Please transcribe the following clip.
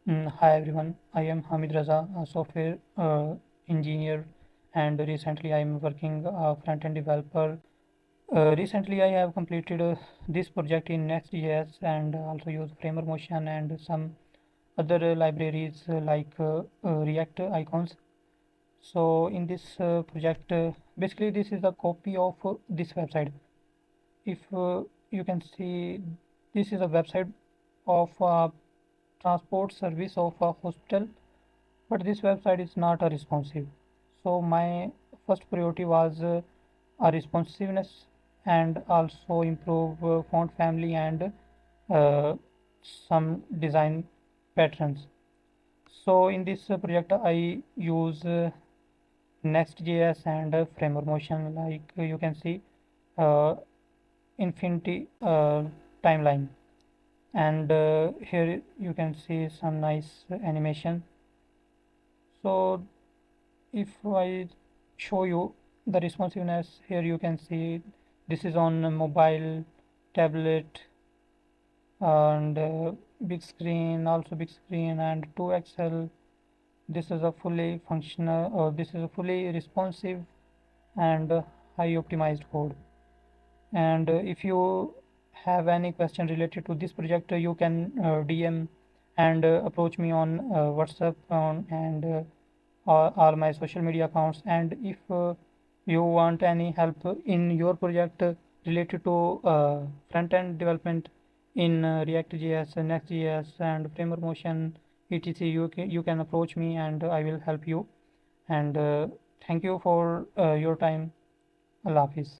Hi everyone, I am Hamid Raza, a software engineer, and recently I am working a front-end developer. Recently I have completed this project in Next.js and also use Framer Motion and some other libraries like React icons. So in this project, basically this is a copy of this website. If you can see, this is a website of a transport service of a hospital, but this website is not a responsive. So my first priority was a responsiveness and also improve font family and uh, some design patterns. So in this project I use Next.js and Framer Motion, like you can see uh, infinity timeline, and here you can see some nice animation. So if I show you the responsiveness, here you can see this is on a mobile, tablet, and big screen, also big screen, and 2XL. This is a fully functional, or this is a fully responsive and high optimized code. And if you have any question related to this project, you can DM and approach me on WhatsApp and all my social media accounts. And if you want any help in your project related to front end development in React.js, Next.js, and Framer Motion, etc., you can approach me and I will help you. And thank you for your time. Allah Hafiz.